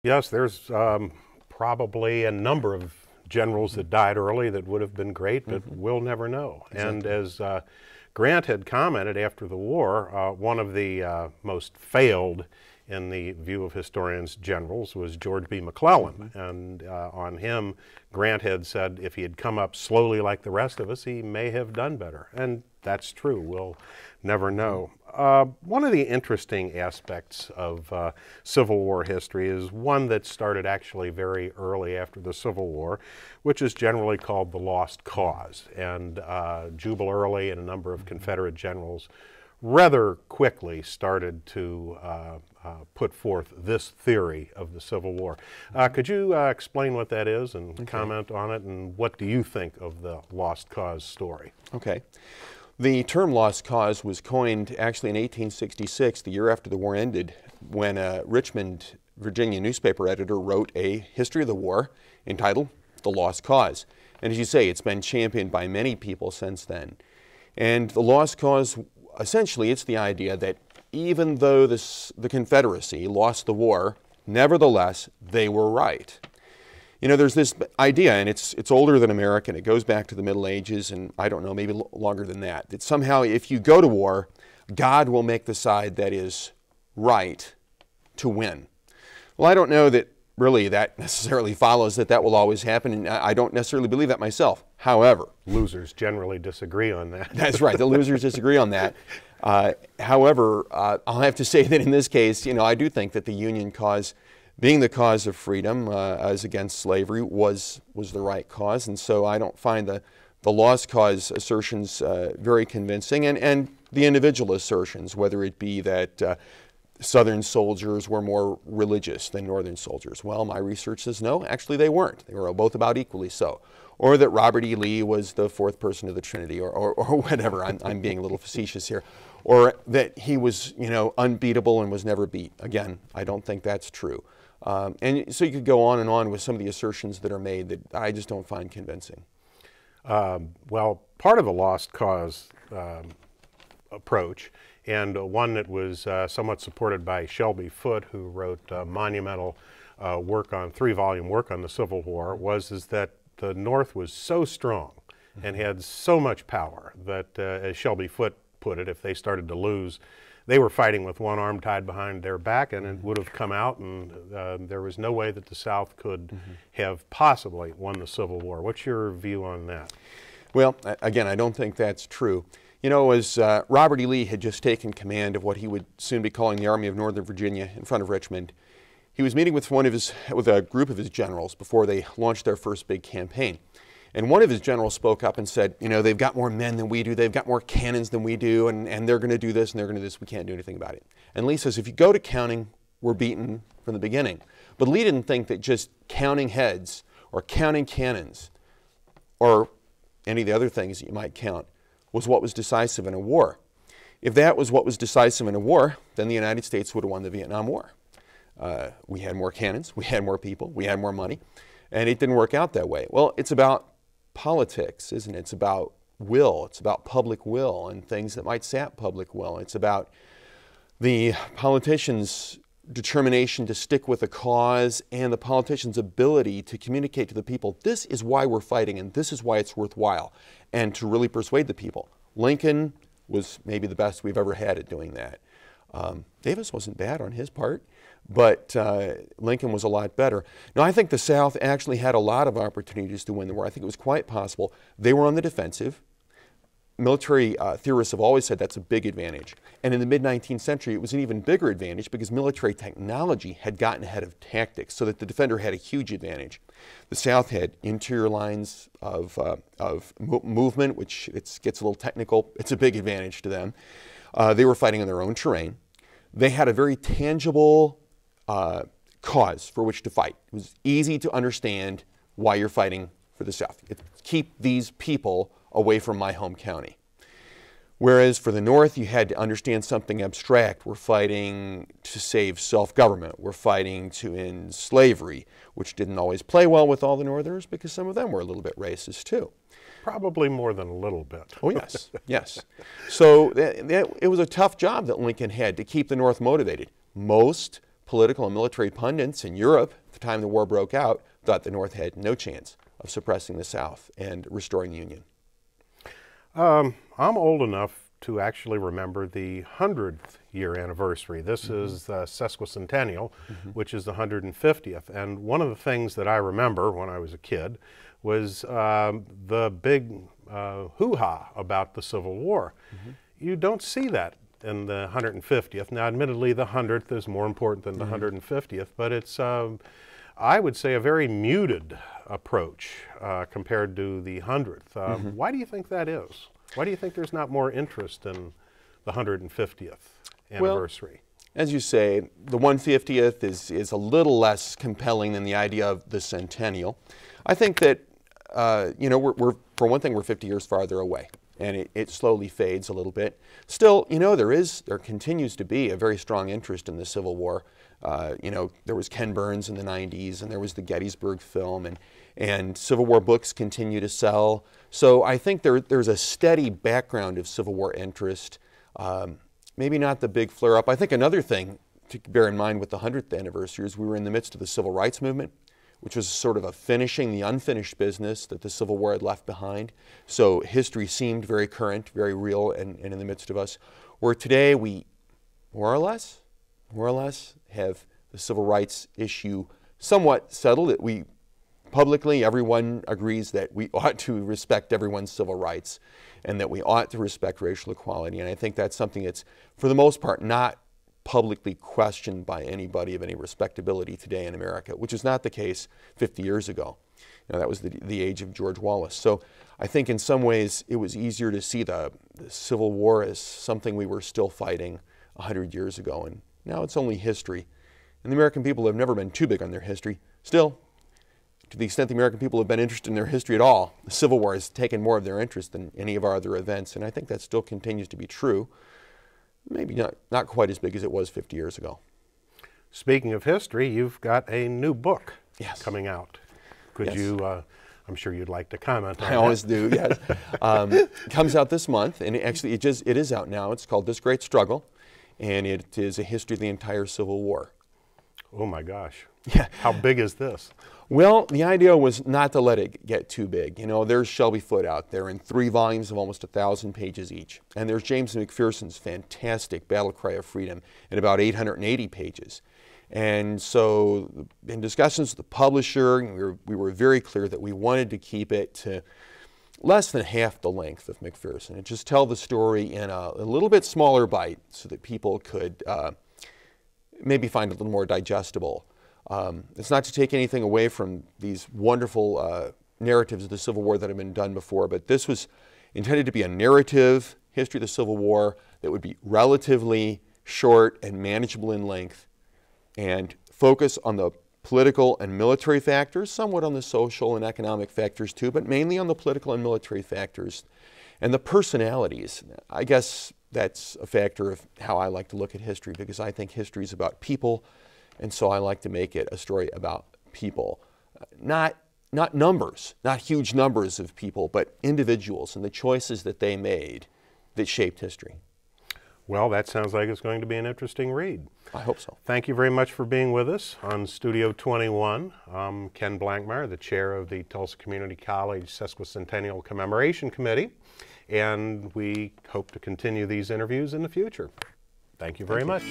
Yes, there's probably a number of generals that died early that would have been great, but we'll never know. Exactly. And as Grant had commented after the war, one of the most failed, in the view of historians, generals was George B. McClellan. And on him, Grant had said if he had come up slowly like the rest of us, he may have done better. And that's true. We'll never know. One of the interesting aspects of Civil War history is one that started actually very early after the Civil War, which is generally called the Lost Cause. And Jubal Early and a number of Confederate generals rather quickly started to put forth this theory of the Civil War. Could you explain what that is and comment on it, and what do you think of the Lost Cause story? Okay. The term lost cause was coined actually in 1866, the year after the war ended, when a Richmond, Virginia newspaper editor wrote a history of the war entitled The Lost Cause. And as you say, it's been championed by many people since then. And the lost cause, essentially, it's the idea that even though the Confederacy lost the war, nevertheless, they were right. You know, there's this idea, and it's older than American. It goes back to the Middle Ages, and I don't know, maybe longer than that. That somehow, if you go to war, God will make the side that is right to win. Well, I don't know that really that necessarily follows that will always happen, and I don't necessarily believe that myself. However, losers generally disagree on that. That's right. The losers disagree on that. However, I'll have to say that in this case, you know, I do think that the Union cause, being the cause of freedom as against slavery, was the right cause, and so I don't find the lost cause assertions very convincing, and the individual assertions, whether it be that Southern soldiers were more religious than Northern soldiers. Well, my research says no, actually they weren't. They were both about equally so. Or that Robert E. Lee was the fourth person of the Trinity, or whatever. I'm being a little facetious here. Or that he was, you know, unbeatable and was never beat. Again, I don't think that's true. And so you could go on and on with some of the assertions that are made that I just don't find convincing. Well, part of the lost cause approach, and one that was somewhat supported by Shelby Foote, who wrote monumental work on, 3-volume work on the Civil War, was that the North was so strong and had so much power that, as Shelby Foote put it, if they started to lose, they were fighting with one arm tied behind their back, and it would have come out, and there was no way that the South could have possibly won the Civil War. What's your view on that? Well, again, I don't think that's true. You know, as Robert E. Lee had just taken command of what he would soon be calling the Army of Northern Virginia in front of Richmond, he was meeting with a group of his generals before they launched their first big campaign. And one of his generals spoke up and said, you know, they've got more men than we do, they've got more cannons than we do, and they're going to do this and they're going to do this, we can't do anything about it. And Lee says, if you go to counting, we're beaten from the beginning. But Lee didn't think that just counting heads or counting cannons or any of the other things that you might count was what was decisive in a war. If that was what was decisive in a war, then the United States would have won the Vietnam War. We had more cannons, we had more people, we had more money, and it didn't work out that way. Well, it's about politics, isn't it? It's about will, it's about public will and things that might sap public will. It's about the politicians' determination to stick with a cause and the politicians' ability to communicate to the people, this is why we're fighting and this is why it's worthwhile, and to really persuade the people. Lincoln was maybe the best we've ever had at doing that. Davis wasn't bad on his part, but Lincoln was a lot better. Now, I think the South actually had a lot of opportunities to win the war. I think it was quite possible. They were on the defensive. Military theorists have always said that's a big advantage. And in the mid-19th century, it was an even bigger advantage because military technology had gotten ahead of tactics, so that the defender had a huge advantage. The South had interior lines of movement, which gets a little technical. It's a big advantage to them. They were fighting on their own terrain. They had a very tangible cause for which to fight. It was easy to understand why you're fighting for the South. Keep these people away from my home county. Whereas for the North, you had to understand something abstract. We're fighting to save self-government. We're fighting to end slavery, which didn't always play well with all the Northerners because some of them were a little bit racist too. Probably more than a little bit. Oh, yes, yes. So it was a tough job that Lincoln had to keep the North motivated. Most political and military pundits in Europe at the time the war broke out thought the North had no chance of suppressing the South and restoring the Union. I'm old enough to actually remember the 100th year anniversary. This is the sesquicentennial, which is the 150th. And one of the things that I remember when I was a kid was the big hoo-ha about the Civil War. You don't see that in the 150th. Now, admittedly, the 100th is more important than the 150th, but it's, I would say, a very muted approach compared to the 100th. Why do you think that is? Why do you think there's not more interest in the 150th anniversary? Well, as you say, the 150th is a little less compelling than the idea of the centennial. I think that, you know, for one thing, we're 50 years farther away, and it slowly fades a little bit. Still, you know, there continues to be a very strong interest in the Civil War. You know, there was Ken Burns in the 90s, and there was the Gettysburg film, and Civil War books continue to sell. So I think there's a steady background of Civil War interest, maybe not the big flare-up. I think another thing to bear in mind with the 100th anniversary is we were in the midst of the Civil Rights Movement, which was sort of finishing the unfinished business that the Civil War had left behind. So history seemed very current, very real, and in the midst of us. Where today we more or less have the civil rights issue somewhat settled. We publicly, everyone agrees that we ought to respect everyone's civil rights and that we ought to respect racial equality. And I think that's something that's, for the most part, not publicly questioned by anybody of any respectability today in America, which is not the case 50 years ago. You know, that was the age of George Wallace. So I think in some ways it was easier to see the Civil War as something we were still fighting 100 years ago. And now it's only history. And the American people have never been too big on their history. Still, to the extent the American people have been interested in their history at all, the Civil War has taken more of their interest than any of our other events. And I think that still continues to be true. Maybe not quite as big as it was 50 years ago. Speaking of history, you've got a new book coming out. Could Yes. you, I'm sure you'd like to comment on I always do, yes. It comes out this month, and actually it is out now. It's called This Great Struggle, and it is a history of the entire Civil War. Oh my gosh. Yeah. How big is this? Well, the idea was not to let it get too big. You know, there's Shelby Foote out there in 3 volumes of almost 1,000 pages each. And there's James McPherson's fantastic Battle Cry of Freedom in about 880 pages. And so in discussions with the publisher, we were very clear that we wanted to keep it to less than half the length of McPherson and just tell the story in a little bit smaller bite so that people could maybe find it a little more digestible. It's not to take anything away from these wonderful narratives of the Civil War that have been done before, but this was intended to be a narrative history of the Civil War that would be relatively short and manageable in length and focus on the political and military factors, somewhat on the social and economic factors too, but mainly on the political and military factors and the personalities. I guess that's a factor of how I like to look at history, because I think history is about people, and so I like to make it a story about people. Not numbers, not huge numbers of people, but individuals and the choices that they made that shaped history. Well, that sounds like it's going to be an interesting read. I hope so. Thank you very much for being with us on Studio 21. I'm Ken Blankmeyer, the chair of the Tulsa Community College Sesquicentennial Commemoration Committee, and we hope to continue these interviews in the future. Thank you very much.